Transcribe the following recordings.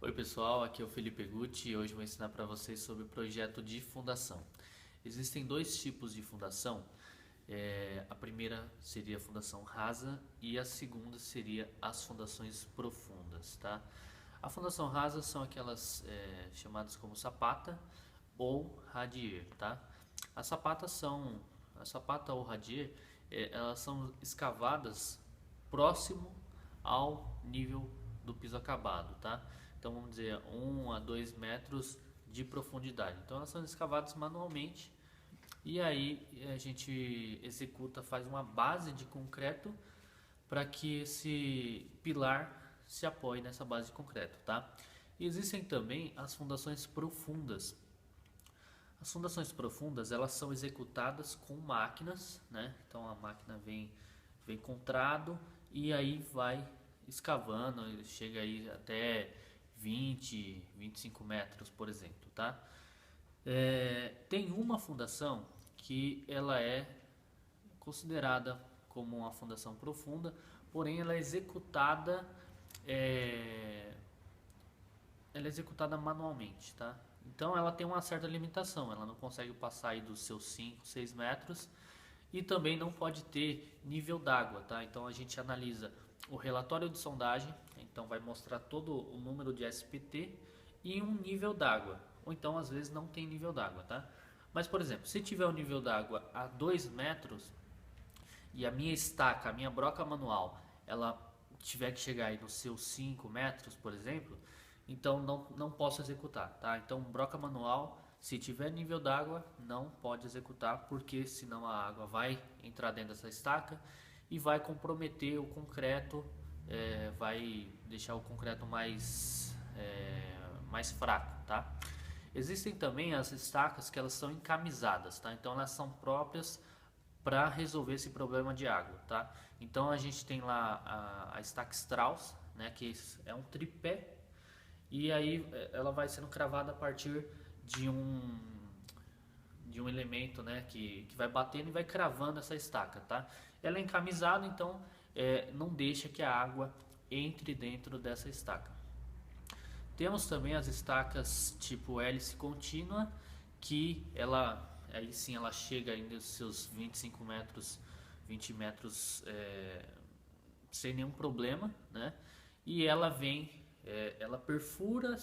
Oi pessoal, aqui é o Felipe Gucci e hoje vou ensinar para vocês sobre o projeto de fundação. Existem dois tipos de fundação. A primeira seria a fundação rasa e a segunda seria as fundações profundas, tá? A fundação rasa são aquelas chamadas como sapata ou radier, tá? As sapatas são, a sapata ou radier, elas são escavadas próximo ao nível do piso acabado, tá? Então vamos dizer 1 a 2 metros de profundidade. Então elas são escavadas manualmente e aí a gente executa, faz uma base de concreto para que esse pilar se apoie nessa base de concreto, tá? E existem também as fundações profundas. As fundações profundas elas são executadas com máquinas, né? Então a máquina vem com trado e aí vai escavando, chega aí até 25 metros, por exemplo, tá? Tem uma fundação que ela é considerada como uma fundação profunda, porém é, ela é executada manualmente, tá? Então ela tem uma certa limitação, ela não consegue passar aí dos seus 5, 6 metros e também não pode ter nível d'água, tá? Então a gente analisa o relatório de sondagem, então vai mostrar todo o número de SPT e um nível d'água, ou então às vezes não tem nível d'água, tá? Mas por exemplo, se tiver o nível d'água a 2 metros, e a minha estaca, a minha broca manual, ela tiver que chegar aí nos seus 5 metros, por exemplo, então não posso executar, tá? Então, broca manual, se tiver nível d'água, não pode executar, porque senão a água vai entrar dentro dessa estaca e vai comprometer o concreto, vai deixar o concreto mais fraco, tá? Existem também as estacas que elas são encamisadas, tá? Então elas são próprias para resolver esse problema de água, tá? Então a gente tem lá a estaca Strauss, né, que é um tripé e aí ela vai sendo cravada a partir de um elemento, né, que vai batendo e vai cravando essa estaca, tá? Ela é encamisada, então não deixa que a água entre dentro dessa estaca. Temos também as estacas tipo hélice contínua, que ela aí sim ela chega ainda aos seus 25 metros, 20 metros sem nenhum problema, né? E ela perfura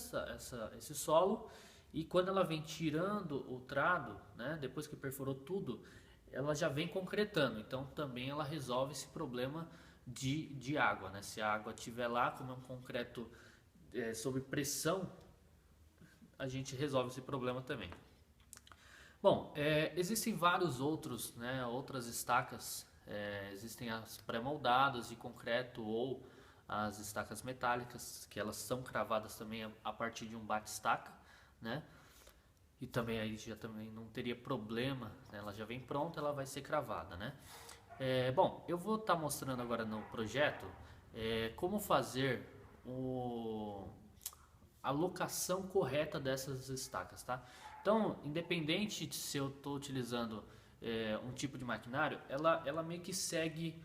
esse solo e quando ela vem tirando o trado, né? Depois que perfurou tudo, ela já vem concretando. Então também ela resolve esse problema de água, né? Se a água estiver lá, como é um concreto sob pressão, a gente resolve esse problema também. Bom, existem vários outros, né, outras estacas. Existem as pré-moldadas de concreto ou as estacas metálicas, que elas são cravadas também a partir de um bate-estaca, né? E também aí já também não teria problema, né? Ela já vem pronta, ela vai ser cravada, né? Bom, eu vou estar mostrando agora no projeto como fazer a locação correta dessas estacas, tá? Então, independente de se eu estou utilizando um tipo de maquinário, ela meio que segue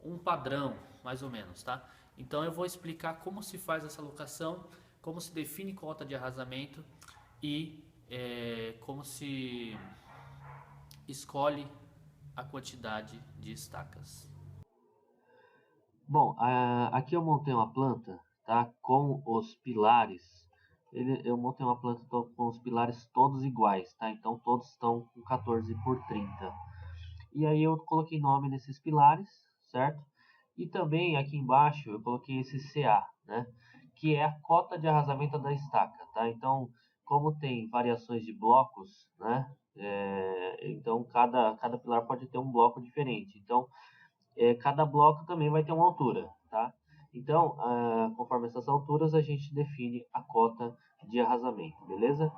um padrão, mais ou menos, tá? Então, eu vou explicar como se faz essa locação, como se define cota de arrasamento e como se escolhe a quantidade de estacas. Bom, aqui eu montei uma planta, tá? Com os pilares. Eu montei uma planta com os pilares todos iguais, tá? Então todos estão com 14 por 30. E aí eu coloquei nome nesses pilares, certo? E também aqui embaixo eu coloquei esse CA, né? Que é a cota de arrasamento da estaca, tá? Então, como tem variações de blocos, né? Então cada pilar pode ter um bloco diferente. Então, cada bloco também vai ter uma altura, tá? Então, conforme essas alturas, a gente define a cota de arrasamento, beleza?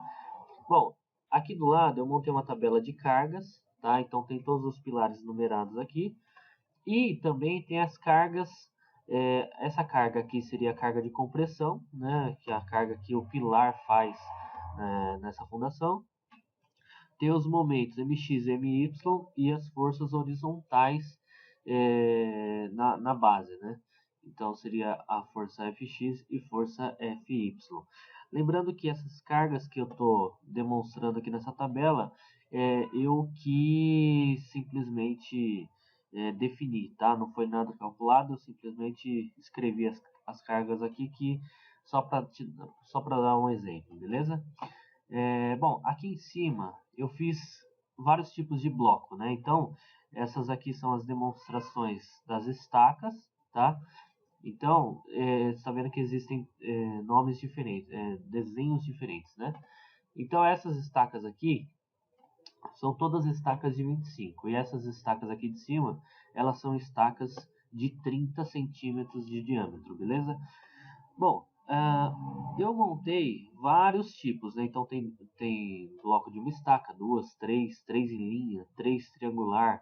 Bom, aqui do lado eu montei uma tabela de cargas, tá? Então tem todos os pilares numerados aqui. E também tem as cargas, essa carga aqui seria a carga de compressão, né? Que é a carga que o pilar faz nessa fundação. Tem os momentos MX e MY e as forças horizontais na base, né? Então seria a força Fx e força Fy. Lembrando que essas cargas que eu estou demonstrando aqui nessa tabela, eu que simplesmente defini, tá? Não foi nada calculado, eu simplesmente escrevi as cargas aqui que só para dar um exemplo, beleza? Bom, aqui em cima eu fiz vários tipos de bloco, né? Então, essas aqui são as demonstrações das estacas, tá? Então, você está vendo que existem nomes diferentes, desenhos diferentes, né? Então, essas estacas aqui são todas estacas de 25. E essas estacas aqui de cima, elas são estacas de 30 centímetros de diâmetro, beleza? Bom, eu montei vários tipos, né? Então tem bloco de uma estaca, duas, três em linha, três triangular,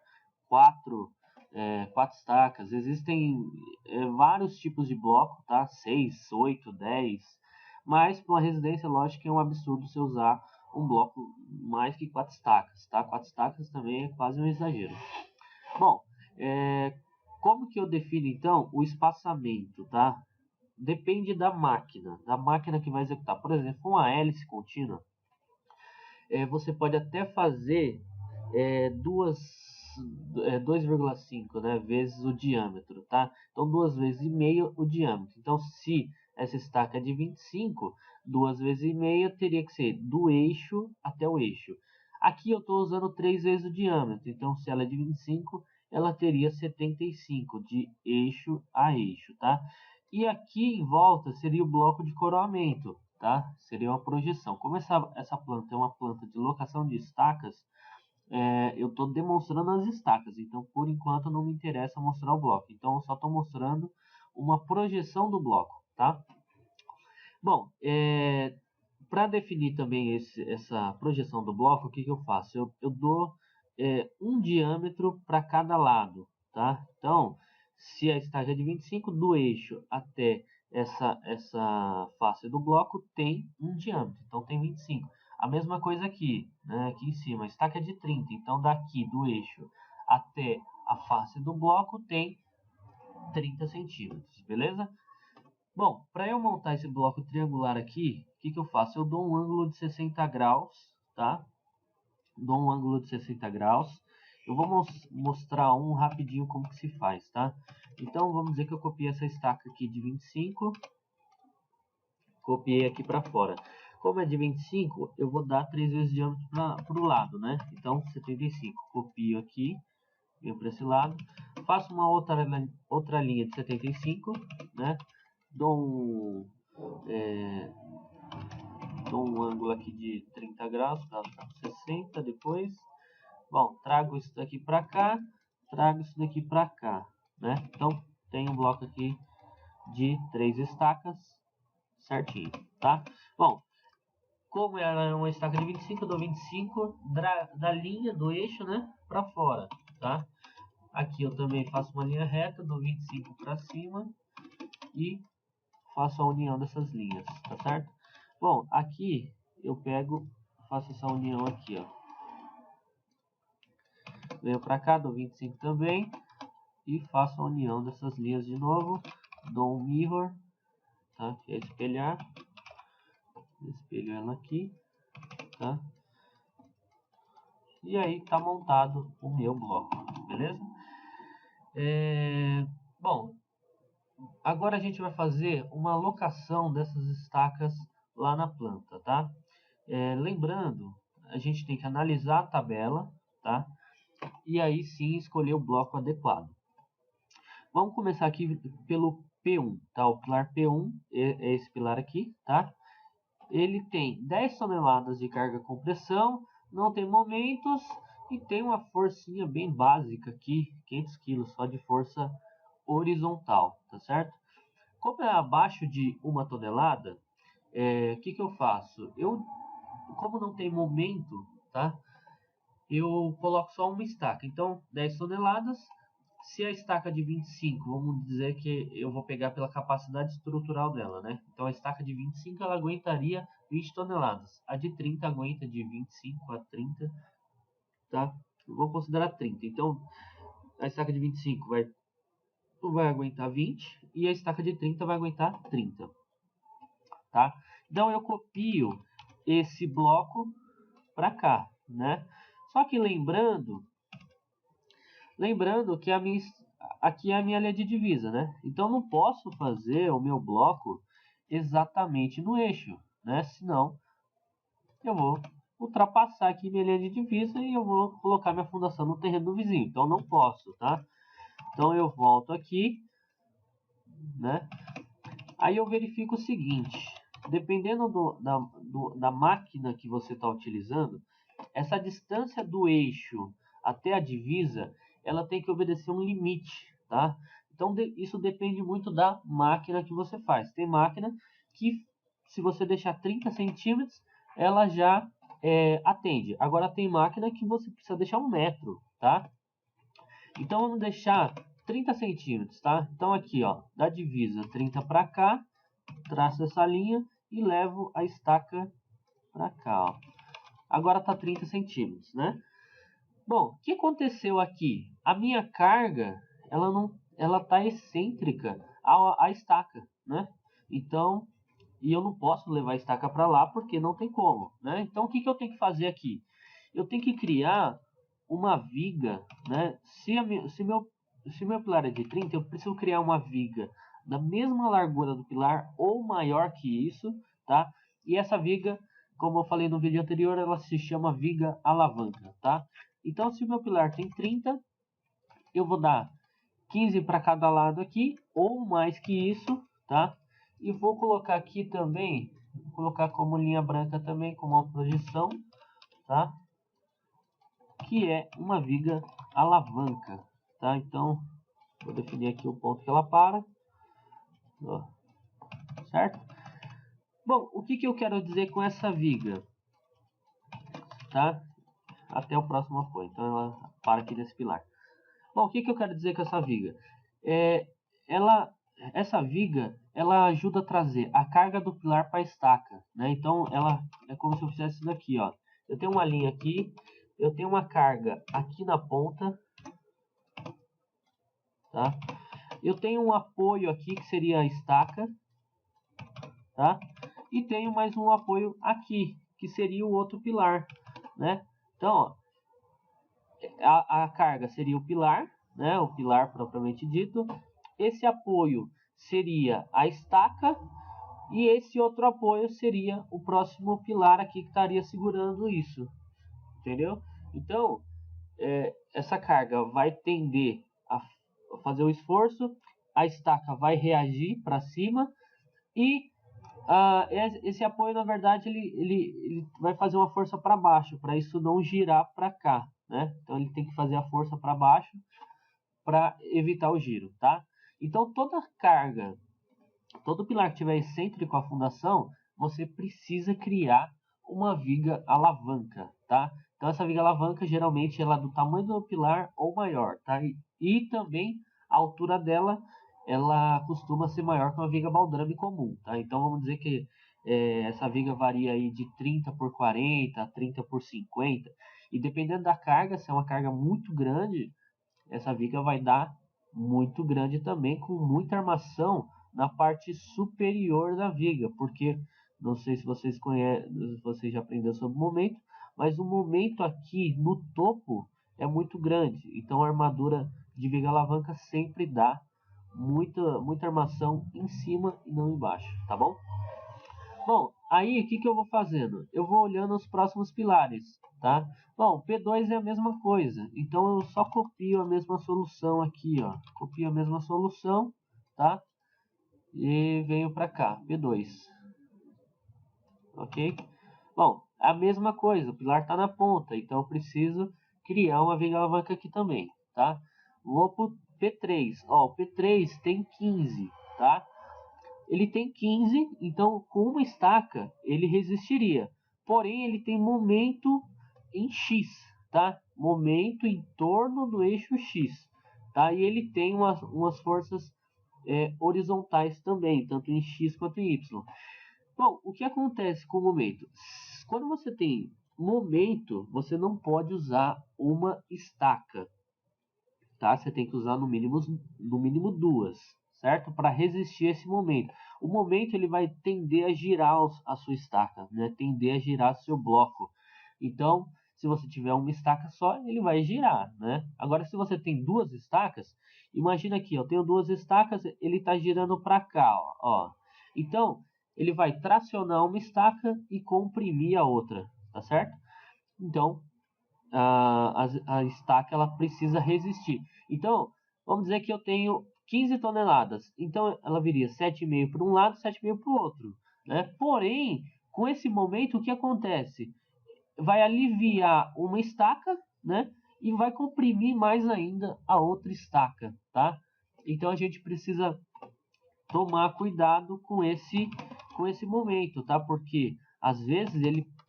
quatro estacas. Existem vários tipos de bloco, tá? 6, 8, 10. Mas para uma residência, lógico que é um absurdo você usar um bloco mais que 4 estacas, tá? 4 estacas também é quase um exagero. Bom, como que eu defino então o espaçamento, tá? Depende da máquina que vai executar. Por exemplo, uma hélice contínua, você pode até fazer 2,5, né, vezes o diâmetro, tá? Então, 2 vezes e meio o diâmetro. Então, se essa estaca é de 25, 2 vezes e meia teria que ser do eixo até o eixo. Aqui eu estou usando 3 vezes o diâmetro. Então, se ela é de 25, ela teria 75 de eixo a eixo, tá? E aqui em volta seria o bloco de coroamento, tá? Seria uma projeção. Como essa planta é uma planta de locação de estacas, eu estou demonstrando as estacas. Então, por enquanto, não me interessa mostrar o bloco. Então, eu só estou mostrando uma projeção do bloco, tá? Bom, para definir também essa projeção do bloco, o que eu faço? Eu dou um diâmetro para cada lado, tá? Então, se a estaca é de 25, do eixo até essa face do bloco tem um diâmetro, então tem 25. A mesma coisa aqui, né, aqui em cima, a estaca é de 30, então daqui do eixo até a face do bloco tem 30 centímetros, beleza? Bom, para eu montar esse bloco triangular aqui, o que eu faço? Eu dou um ângulo de 60 graus, tá? Dou um ângulo de 60 graus. Eu vou mostrar rapidinho como que se faz, tá? Então, vamos dizer que eu copiei essa estaca aqui de 25. Copiei aqui para fora. Como é de 25, eu vou dar 3 vezes diâmetro para o lado, né? Então, 75. Copio aqui, venho para esse lado. Faço uma outra linha de 75, né? Dou um ângulo aqui de 30 graus, para 60 depois. Bom, trago isso daqui para cá, trago isso daqui para cá, né? Então, tem um bloco aqui de 3 estacas, certinho, tá? Bom, como ela é uma estaca de 25, eu dou 25 da linha, do eixo, né, para fora, tá? Aqui eu também faço uma linha reta, dou 25 para cima e faço a união dessas linhas, tá certo? Bom, aqui eu faço essa união aqui, ó. Venho para cá, dou 25 também e faço a união dessas linhas de novo. Dou um mirror, tá? Que é espelhar. Espelho ela aqui, tá? E aí tá montado o meu bloco, beleza? Bom, agora a gente vai fazer uma locação dessas estacas lá na planta, tá? Lembrando, a gente tem que analisar a tabela, tá? E aí sim escolher o bloco adequado. Vamos começar aqui pelo P1, tá? O pilar P1 é esse pilar aqui, tá? Ele tem 10 toneladas de carga compressão, não tem momentos e tem uma forcinha bem básica aqui, 500 kg só de força horizontal, tá certo? Como é abaixo de 1 tonelada, o que eu faço? Como não tem momento, tá? Eu coloco só uma estaca. Então, 10 toneladas. Se a estaca de 25, vamos dizer que eu vou pegar pela capacidade estrutural dela, né? Então, a estaca de 25 ela aguentaria 20 toneladas. A de 30 aguenta de 25 a 30, tá? Eu vou considerar 30. Então, a estaca de 25 vai vai aguentar 20 e a estaca de 30 vai aguentar 30, tá? Então eu copio esse bloco para cá, né? Só que lembrando que aqui é a minha linha de divisa, né? Então eu não posso fazer o meu bloco exatamente no eixo, né? Senão eu vou ultrapassar aqui minha linha de divisa e eu vou colocar minha fundação no terreno do vizinho. Então não posso, tá? Então eu volto aqui, né? Aí eu verifico o seguinte, dependendo da máquina que você está utilizando, essa distância do eixo até a divisa, ela tem que obedecer um limite, tá? Então isso depende muito da máquina que você faz. Tem máquina que, se você deixar 30 centímetros, ela já atende. Agora tem máquina que você precisa deixar 1 metro, tá? Então vamos deixar 30 centímetros, tá? Então aqui, ó, da divisa 30 para cá, traço essa linha e levo a estaca para cá, ó. Agora tá 30 centímetros, né? Bom, o que aconteceu aqui? A minha carga, ela tá excêntrica à estaca, né? Então, e eu não posso levar a estaca para lá porque não tem como, né? Então, o que eu tenho que fazer aqui? Eu tenho que criar uma viga, né? Se meu pilar é de 30, eu preciso criar uma viga da mesma largura do pilar ou maior que isso, tá? E essa viga, como eu falei no vídeo anterior, ela se chama viga alavanca, tá? Então, se o meu pilar tem 30, eu vou dar 15 para cada lado aqui, ou mais que isso, tá? E vou colocar aqui também, vou colocar como linha branca também, como uma projeção, tá? Que é uma viga alavanca, tá? Então, vou definir aqui o ponto que ela para, ó, certo? Bom, o que eu quero dizer com essa viga, tá? Até o próximo apoio, então ela para aqui nesse pilar. Bom, o que eu quero dizer com essa viga? Essa viga, ela ajuda a trazer a carga do pilar para a estaca, né? Então, ela é como se eu fizesse isso daqui, ó. Eu tenho uma linha aqui, eu tenho uma carga aqui na ponta, tá? Eu tenho um apoio aqui, que seria a estaca, tá? E tenho mais um apoio aqui, que seria o outro pilar, né? Então, ó, a carga seria o pilar, né? O pilar propriamente dito. Esse apoio seria a estaca e esse outro apoio seria o próximo pilar aqui que estaria segurando isso, entendeu? Então, essa carga vai tender a fazer o esforço, a estaca vai reagir para cima e esse apoio, na verdade, ele vai fazer uma força para baixo, para isso não girar para cá, né? Então ele tem que fazer a força para baixo para evitar o giro, tá? Então toda carga, todo pilar que tiver excêntrico à fundação, você precisa criar uma viga alavanca, tá? Então essa viga alavanca geralmente ela é do tamanho do pilar ou maior, tá? E também a altura dela, ela costuma ser maior que uma viga baldrame comum, tá? Então vamos dizer que essa viga varia aí de 30 por 40, 30 por 50, e dependendo da carga, se é uma carga muito grande, essa viga vai dar muito grande também, com muita armação na parte superior da viga, porque não sei se vocês conhecem, se vocês já aprenderam sobre o momento, mas o momento aqui no topo é muito grande, então a armadura de viga alavanca sempre dá muita armação em cima e não embaixo, tá bom? Bom, aí o que eu vou fazendo? Eu vou olhando os próximos pilares, tá? Bom, P2 é a mesma coisa, então eu só copio a mesma solução aqui, ó. Copio a mesma solução, tá? E venho para cá, P2. Ok? Bom, a mesma coisa, o pilar está na ponta, então eu preciso criar uma viga alavanca aqui também, tá? Vou pro P3, ó, o P3 tem 15, tá? Ele tem 15, então com uma estaca ele resistiria. Porém, ele tem momento em X, tá? Momento em torno do eixo X, tá? E ele tem umas forças horizontais também, tanto em X quanto em Y. Bom, o que acontece com o momento? Quando você tem momento, você não pode usar uma estaca. tá? Você tem que usar no mínimo duas, certo? Para resistir esse momento. O momento ele vai tender a girar a sua estaca, né? Tender a girar seu bloco. Então, se você tiver uma estaca só, ele vai girar, né? Agora, se você tem duas estacas, imagina aqui, eu tenho duas estacas, ele está girando para cá, ó. Então, ele vai tracionar uma estaca e comprimir a outra, tá certo? Então, a estaca ela precisa resistir. Então, vamos dizer que eu tenho 15 toneladas. Então, ela viria 7,5 para um lado, 7,5 para o outro, né? Porém, com esse momento, o que acontece? Vai aliviar uma estaca, né? E vai comprimir mais ainda a outra estaca, tá? Então a gente precisa tomar cuidado com esse momento, tá? Porque às vezes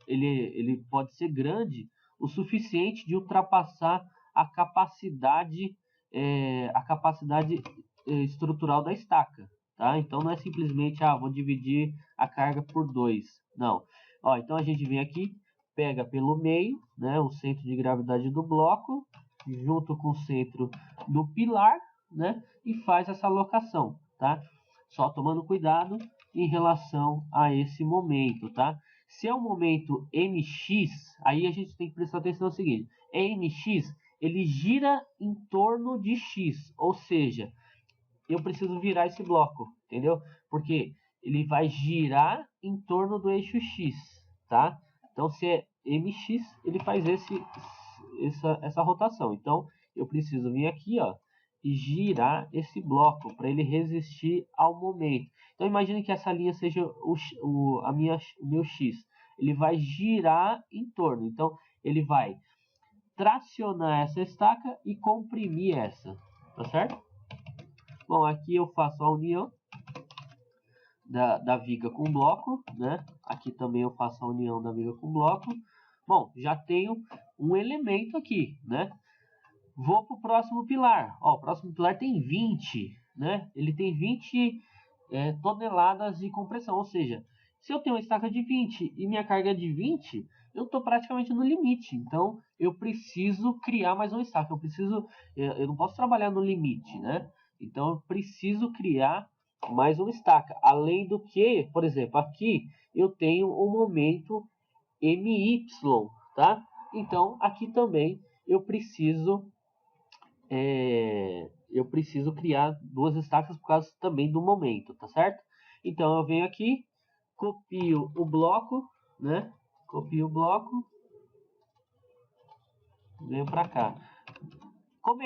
ele pode ser grande o suficiente de ultrapassar a capacidade estrutural da estaca, tá? Então não é simplesmente vou dividir a carga por 2, não. Ó, então a gente vem aqui, pega pelo meio, né, o centro de gravidade do bloco, junto com o centro do pilar, né, e faz essa alocação, tá? Só tomando cuidado em relação a esse momento, tá? Se é um momento MX, aí a gente tem que prestar atenção no seguinte: MX, ele gira em torno de X, ou seja, eu preciso virar esse bloco, entendeu? Porque ele vai girar em torno do eixo X, tá? Então, se é MX, ele faz essa rotação. Então, eu preciso vir aqui, ó, e girar esse bloco para ele resistir ao momento. Então, imagine que essa linha seja o meu X. Ele vai girar em torno. Então, ele vai tracionar essa estaca e comprimir essa, tá certo? Bom, aqui eu faço a união da viga com o bloco, né? Aqui também eu faço a união da viga com o bloco. Bom, já tenho um elemento aqui, né? Vou para o próximo pilar. Ó, o próximo pilar tem 20, né? Ele tem 20 toneladas de compressão, ou seja, se eu tenho uma estaca de 20 e minha carga é de 20, eu estou praticamente no limite. Então, eu preciso criar mais uma estaca. Eu não posso trabalhar no limite, né? Então, eu preciso criar mais uma estaca. Além do que, por exemplo, aqui eu tenho um momento MY, tá? Então, aqui também eu preciso criar duas estacas por causa também do momento, tá certo? Então, eu venho aqui, copio o bloco, né? Copio o bloco, venho para cá. Como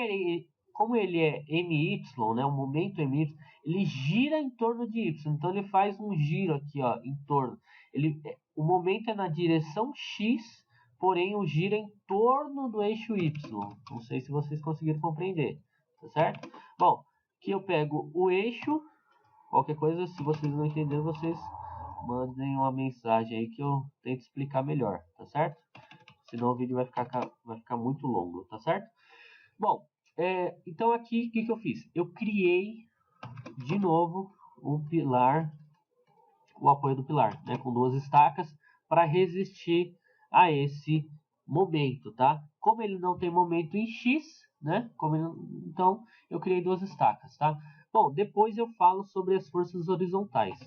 ele é MY, né? O momento MY, ele gira em torno de Y. Então ele faz um giro aqui, ó, em torno. O momento é na direção X, porém o giro é em torno do eixo Y. Não sei se vocês conseguiram compreender, tá certo? Bom, aqui eu pego o eixo. Qualquer coisa, se vocês não entenderem, vocês mandem uma mensagem aí que eu tento explicar melhor, tá certo? Senão o vídeo vai ficar muito longo, tá certo? Bom, então aqui o que eu fiz? Eu criei de novo um pilar, o apoio do pilar, né, com duas estacas para resistir a esse momento, tá? Como ele não tem momento em X, né? Então eu criei duas estacas, tá? Bom, depois eu falo sobre as forças horizontais.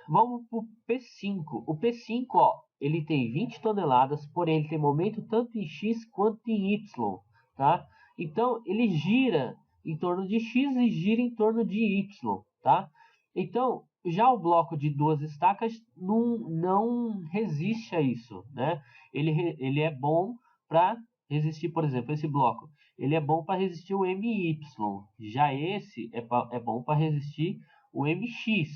Vamos para o P5. O P5, ó, ele tem 20 toneladas, porém ele tem momento tanto em X quanto em Y, tá? Então ele gira em torno de X e gira em torno de Y, tá? Então já o bloco de duas estacas não resiste a isso, né? Ele é bom para resistir, por exemplo, esse bloco. Ele é bom para resistir o MY. Já esse é bom para resistir o MX,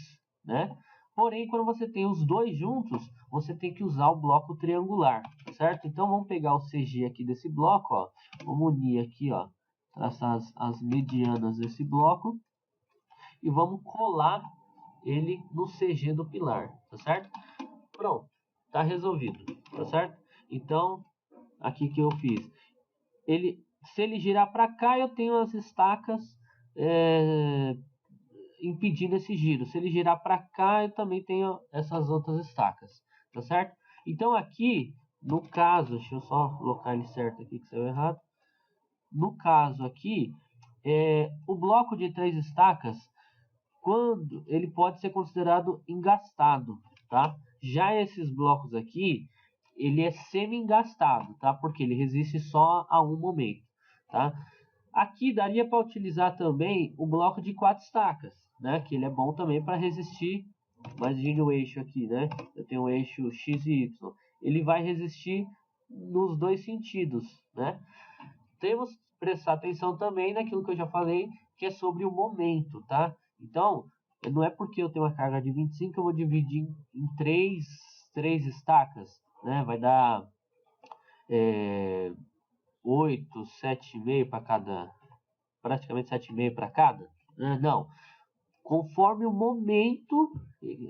né? Porém, quando você tem os dois juntos, você tem que usar o bloco triangular, certo? Então, vamos pegar o CG aqui desse bloco, ó. Vamos unir aqui, ó, traçar as medianas desse bloco e vamos colar ele no CG do pilar, tá certo? Pronto, tá resolvido, tá certo? Então, aqui que eu fiz, se ele girar para cá, eu tenho as estacas impedindo esse giro. Se ele girar para cá, eu também tenho essas outras estacas, tá certo? Então aqui, no caso, deixa eu só colocar ele certo aqui que saiu errado. no caso aqui, o bloco de 3 estacas, quando ele pode ser considerado engastado, tá? Já esses blocos aqui, ele é semi-engastado, tá? Porque ele resiste só a um momento, tá? Aqui daria para utilizar também o bloco de 4 estacas, né? Que ele é bom também para resistir. Imagine o eixo aqui, né? Eu tenho o eixo X e Y. Ele vai resistir nos dois sentidos, né? Temos que prestar atenção também naquilo que eu já falei, que é sobre o momento, tá? Então, não é porque eu tenho uma carga de 25 que eu vou dividir em três estacas, né? Vai dar 8, 7,5 para cada, praticamente 7,5 para cada. Não, conforme o momento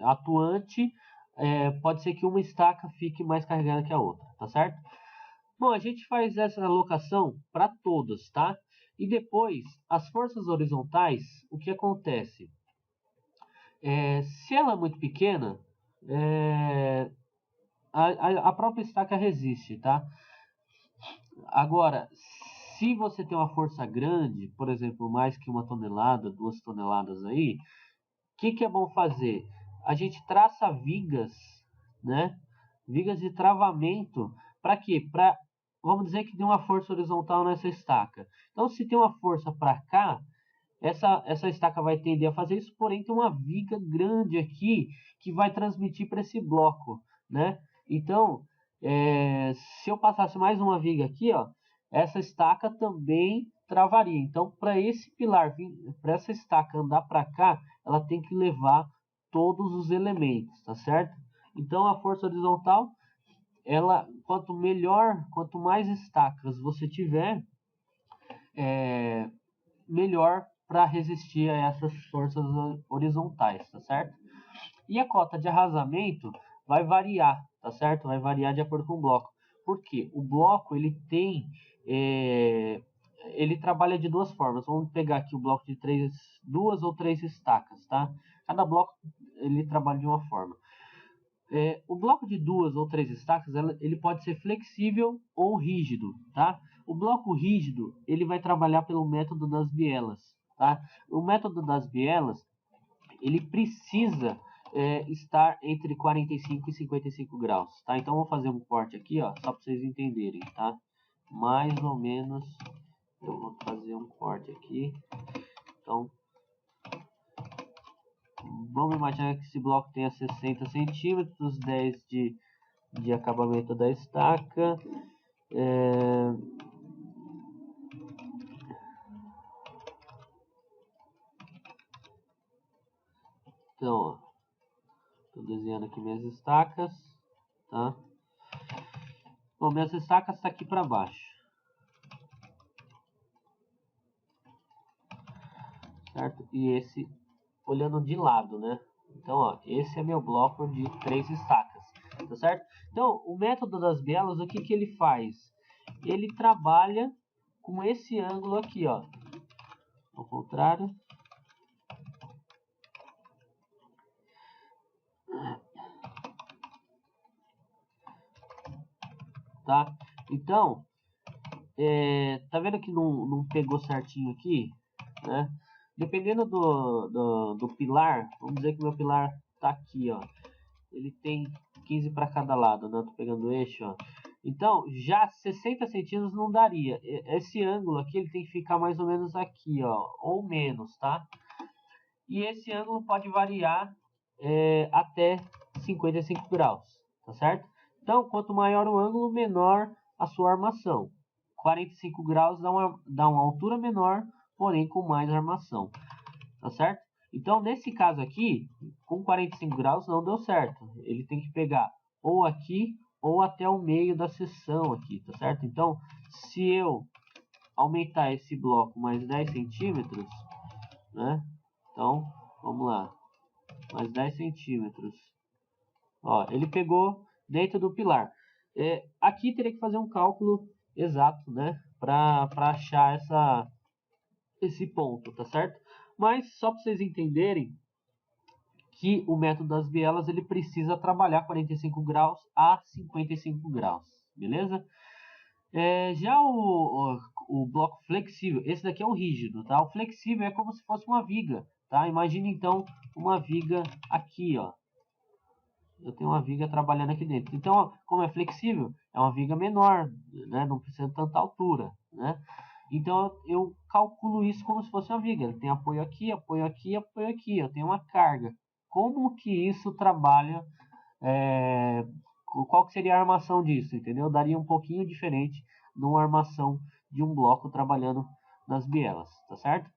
atuante, pode ser que uma estaca fique mais carregada que a outra, tá certo? Bom, a gente faz essa alocação para todas, tá? E depois, as forças horizontais, o que acontece? Se ela é muito pequena, a própria estaca resiste, tá? Agora, se você tem uma força grande, por exemplo, mais que 1 tonelada, 2 toneladas aí, o que é bom fazer? A gente traça vigas, né? Vigas de travamento, para quê? Vamos dizer que tem uma força horizontal nessa estaca. Então, se tem uma força para cá, essa estaca vai tender a fazer isso, porém tem uma viga grande aqui que vai transmitir para esse bloco, né? Então, se eu passasse mais uma viga aqui, ó, essa estaca também travaria. Então, para esse pilar, para essa estaca andar para cá, ela tem que levar todos os elementos, tá certo? Então, a força horizontal, ela, quanto mais estacas você tiver, melhor para resistir a essas forças horizontais, tá certo? E a cota de arrasamento vai variar, tá certo? Vai variar de acordo com o bloco. Por quê? O bloco, ele trabalha de duas formas. Vamos pegar aqui o bloco de duas ou três estacas, tá? Cada bloco, ele trabalha de uma forma. O bloco de 2 ou 3 estacas, ele pode ser flexível ou rígido, tá? O bloco rígido, ele vai trabalhar pelo método das bielas, tá? O método das bielas, ele precisa estar entre 45 e 55 graus, tá? Então, vou fazer um corte aqui, ó, só para vocês entenderem, tá? Mais ou menos, eu vou fazer um corte aqui. Então, vamos imaginar que esse bloco tenha 60 centímetros, 10 de acabamento da estaca. Então, estou desenhando aqui minhas estacas, tá? Bom, minhas estacas estão aqui para baixo, certo? E esse, olhando de lado, né? Então, ó, esse é meu bloco de 3 estacas, tá certo? Então, o método das bielas, o que que ele faz? Ele trabalha com esse ângulo aqui, ó, ao contrário. Tá? Então, tá vendo que não pegou certinho aqui, né? Dependendo do pilar, vamos dizer que meu pilar tá aqui, ó. Ele tem 15 para cada lado, né? Tô pegando o eixo, ó. Então, já 60 centímetros não daria. Esse ângulo aqui, ele tem que ficar mais ou menos aqui, ó, ou menos, tá? E esse ângulo pode variar até 55 graus, tá certo? Então, quanto maior o ângulo, menor a sua armação. 45 graus dá uma altura menor, porém com mais armação, tá certo? Então, nesse caso aqui, com 45 graus não deu certo. Ele tem que pegar ou aqui ou até o meio da seção aqui, tá certo? Então, se eu aumentar esse bloco mais 10 centímetros, né? Então, vamos lá. Mais 10 centímetros. Ó, ele pegou dentro do pilar. Aqui teria que fazer um cálculo exato, né? Para achar esse ponto, tá certo? Mas só para vocês entenderem que o método das bielas ele precisa trabalhar 45 graus a 55 graus, beleza? Já o bloco flexível. Esse daqui é o rígido, tá? O flexível é como se fosse uma viga, tá? Imagina então uma viga aqui, ó. Eu tenho uma viga trabalhando aqui dentro. Então, ó, como é flexível, é uma viga menor, né? Não precisa de tanta altura, né? Então eu calculo isso como se fosse uma viga. Ele tem apoio aqui, apoio aqui, apoio aqui. Eu tenho uma carga. Como que isso trabalha? Qual que seria a armação disso, entendeu? Daria um pouquinho diferente numa armação de um bloco trabalhando nas bielas, tá certo?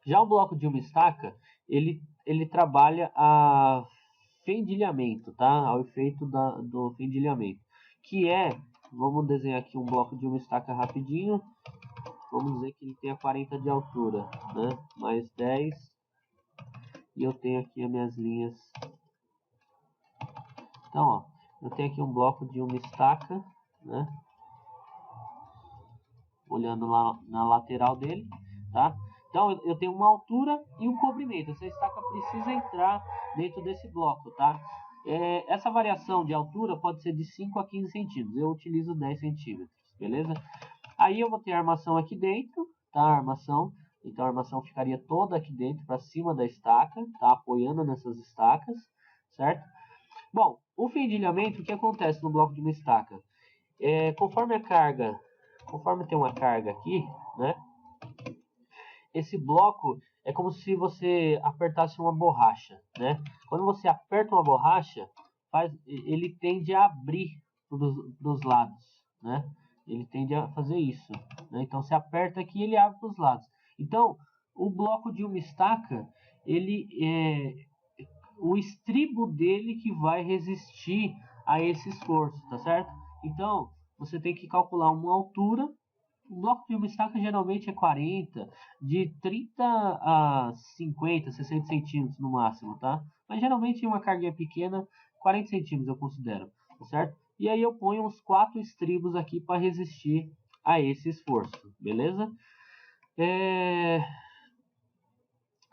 Já o bloco de uma estaca, ele trabalha a fendilhamento, tá? Ao efeito do fendilhamento, que é, vamos desenhar aqui um bloco de uma estaca rapidinho. Vamos dizer que ele tenha 40 de altura, né? Mais 10. E eu tenho aqui as minhas linhas. Então, ó, eu tenho aqui um bloco de uma estaca, né? Olhando lá na lateral dele, tá? Então, eu tenho uma altura e um comprimento. Essa estaca precisa entrar dentro desse bloco, tá? Essa variação de altura pode ser de 5 a 15 centímetros. Eu utilizo 10 centímetros, beleza? Aí eu vou ter a armação aqui dentro, tá? A armação. Então, a armação ficaria toda aqui dentro, para cima da estaca, tá? Apoiando nessas estacas, certo? Bom, o fendilhamento, o que acontece no bloco de uma estaca? Conforme tem uma carga aqui, né? Esse bloco é como se você apertasse uma borracha, né? Quando você aperta uma borracha, ele tende a abrir dos lados, né? Ele tende a fazer isso, né? Então, você aperta aqui e ele abre para os lados. Então, o bloco de uma estaca, o estribo dele que vai resistir a esse esforço, tá certo? Então, você tem que calcular uma altura. O bloco de uma estaca geralmente é 40, de 30 a 50, 60 centímetros no máximo, tá? Mas geralmente uma carguinha pequena, 40 centímetros eu considero, tá certo? E aí eu ponho uns 4 estribos aqui para resistir a esse esforço, beleza?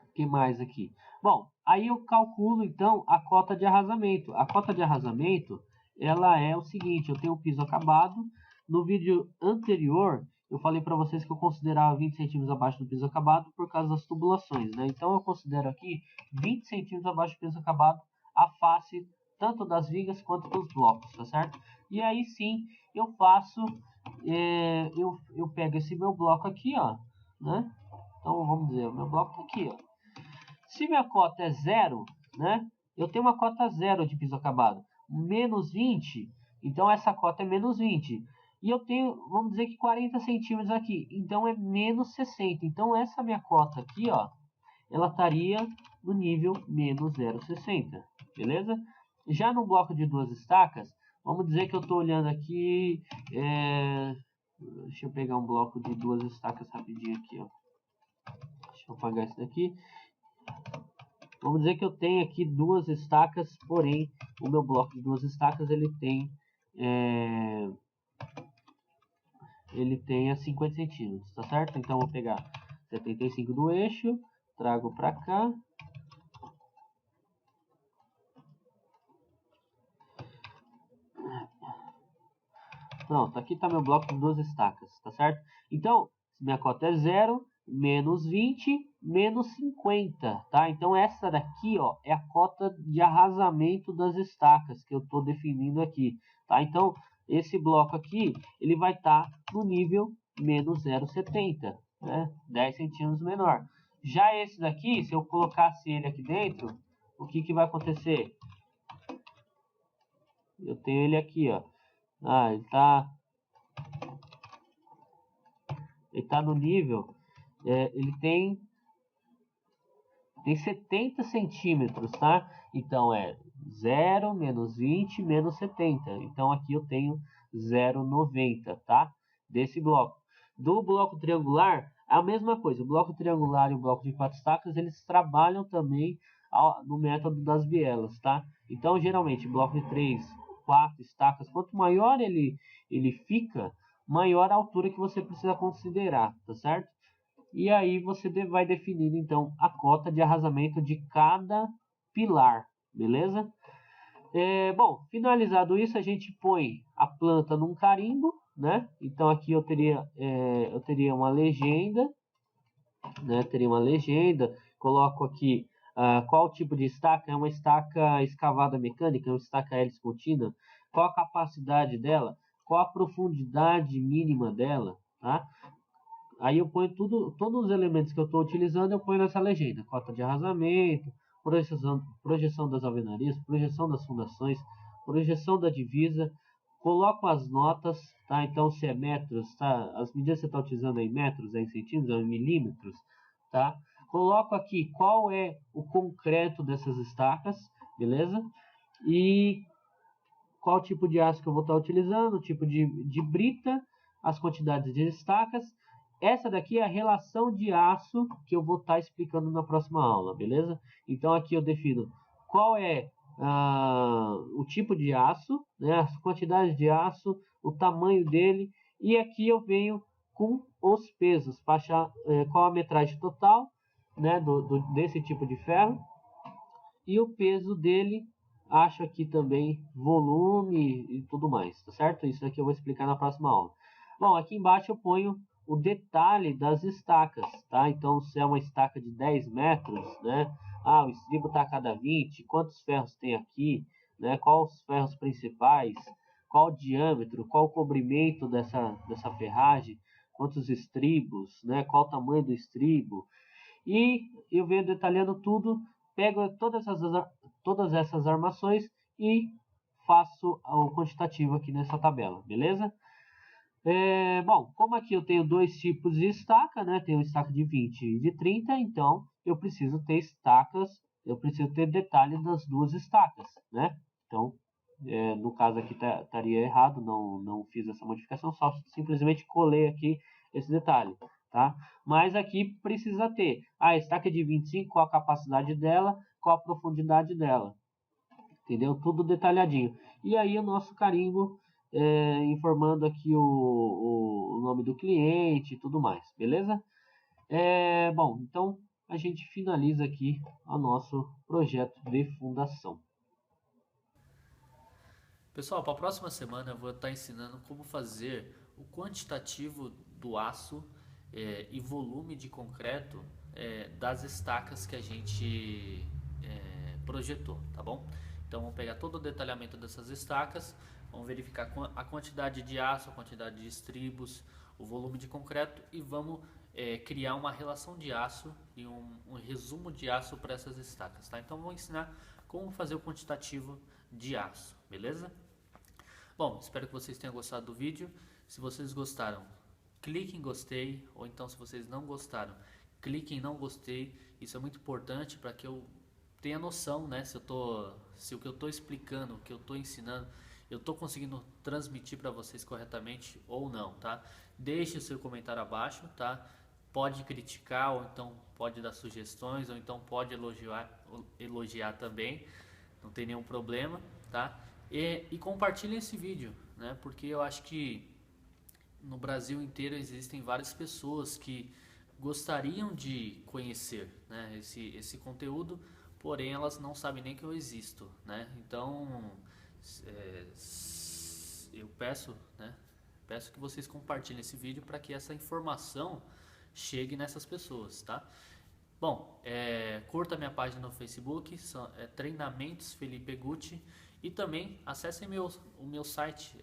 O que mais aqui? Bom, aí eu calculo então a cota de arrasamento. A cota de arrasamento, ela é o seguinte, eu tenho o piso acabado. No vídeo anterior, eu falei para vocês que eu considerava 20 centímetros abaixo do piso acabado por causa das tubulações, né? Então eu considero aqui 20 centímetros abaixo do piso acabado a face tanto das vigas quanto dos blocos, tá certo? E aí sim, eu faço, eu pego esse meu bloco aqui, ó, né? Então vamos dizer, o meu bloco tá aqui, ó. Se minha cota é 0, né? Eu tenho uma cota 0 de piso acabado. Menos 20, então essa cota é menos 20. E eu tenho, vamos dizer que 40 centímetros aqui, então é menos 60. Então essa minha cota aqui, ó, ela estaria no nível menos 0,60, beleza? Já no bloco de 2 estacas, vamos dizer que eu estou olhando aqui, deixa eu pegar um bloco de 2 estacas rapidinho aqui, ó. Deixa eu apagar isso daqui. Vamos dizer que eu tenho aqui 2 estacas, porém o meu bloco de 2 estacas ele tem a 50 centímetros, tá certo? Então eu vou pegar 75 do eixo, trago para cá. Pronto, aqui está meu bloco de 2 estacas, tá certo? Então, minha cota é 0, menos 20, menos 50, tá? Então, essa daqui, ó, é a cota de arrasamento das estacas que eu estou definindo aqui, tá? Então, esse bloco aqui, ele vai estar no nível menos 0,70, né? 10 centímetros menor. Já esse daqui, se eu colocasse ele aqui dentro, o que vai acontecer? Eu tenho ele aqui, ó. Ele tá no nível, ele tem 70 centímetros, tá? Então é 0, menos 20, menos 70. Então aqui eu tenho 0,90, tá? Desse bloco. Do bloco triangular, a mesma coisa. O bloco triangular e o bloco de 4 estacas, eles trabalham também no método das bielas, tá? Então geralmente, bloco de 3, 4 estacas, quanto maior ele fica, maior a altura que você precisa considerar, tá certo? E aí você vai definir então a cota de arrasamento de cada pilar, beleza? Bom, finalizado isso, a gente põe a planta num carimbo, né? Então aqui eu teria uma legenda, né? Teria uma legenda, coloco aqui qual tipo de estaca, é uma estaca escavada mecânica, é uma estaca hélice contínua, qual a capacidade dela, qual a profundidade mínima dela, tá? Aí eu ponho todos os elementos que eu estou utilizando, eu ponho nessa legenda, cota de arrasamento, projeção das alvenarias, projeção das fundações, projeção da divisa, coloco as notas, tá? Então se é metros, tá? As medidas que você está utilizando é em metros, é em centímetros, é em milímetros, tá? Coloco aqui qual é o concreto dessas estacas, beleza? E qual tipo de aço que eu vou estar utilizando, o tipo de brita, as quantidades de estacas. Essa daqui é a relação de aço que eu vou estar explicando na próxima aula, beleza? Então aqui eu defino qual é o tipo de aço, né, as quantidades de aço, o tamanho dele, e aqui eu venho com os pesos, para achar qual a metragem total, né, desse tipo de ferro, e o peso dele, acho aqui também volume e tudo mais, tá certo? Isso aqui eu vou explicar na próxima aula. Bom, aqui embaixo eu ponho o detalhe das estacas, tá? Então, se é uma estaca de 10 metros, né? O estribo está a cada 20, quantos ferros tem aqui, né? Quais os ferros principais, qual o diâmetro, qual o comprimento dessa ferragem, quantos estribos, né? Qual o tamanho do estribo, e eu venho detalhando tudo, pego todas essas armações e faço o quantitativo aqui nessa tabela, beleza? Bom, como aqui eu tenho dois tipos de estaca, né? Tenho estaca de 20 e de 30, então eu preciso ter eu preciso ter detalhe das duas estacas, né? Então, no caso aqui estaria errado, não fiz essa modificação, só simplesmente colei aqui esse detalhe, tá? Mas aqui precisa ter a estaca de 25, qual a capacidade dela, qual a profundidade dela, entendeu? Tudo detalhadinho. E aí o nosso carimbo informando aqui o nome do cliente e tudo mais, beleza? Bom, então a gente finaliza aqui o nosso projeto de fundação. Pessoal, para a próxima semana eu vou estar ensinando como fazer o quantitativo do aço e volume de concreto das estacas que a gente projetou, tá bom? Então vamos pegar todo o detalhamento dessas estacas, vamos verificar a quantidade de aço, a quantidade de estribos, o volume de concreto e vamos criar uma relação de aço e um resumo de aço para essas estacas, tá? Então vou ensinar como fazer o quantitativo de aço, beleza? Bom, espero que vocês tenham gostado do vídeo. Se vocês gostaram, clique em gostei, ou então se vocês não gostaram, clique em não gostei. Isso é muito importante para que eu tenha noção, né, se o que eu estou explicando, o que eu estou ensinando, eu estou conseguindo transmitir para vocês corretamente ou não, tá? Deixe o seu comentário abaixo, tá? Pode criticar, ou então pode dar sugestões, ou então pode elogiar também, não tem nenhum problema, tá? E compartilhe esse vídeo, né? Porque eu acho que no Brasil inteiro existem várias pessoas que gostariam de conhecer, né, esse conteúdo, porém elas não sabem nem que eu existo, né? Então eu peço que vocês compartilhem esse vídeo para que essa informação chegue nessas pessoas, tá? Bom, curta minha página no Facebook, Treinamentos Felipe Gucci, e também acessem o meu site,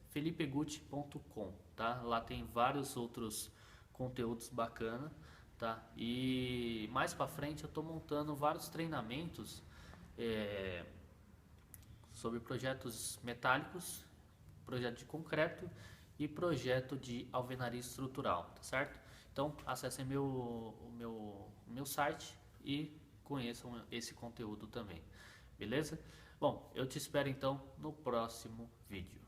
felipegucci.com, tá? Lá tem vários outros conteúdos bacanas, tá? E mais pra frente eu tô montando vários treinamentos sobre projetos metálicos, projeto de concreto e projeto de alvenaria estrutural, tá certo? Então acessem o meu site e conheçam esse conteúdo também, beleza? Bom, eu te espero então no próximo vídeo.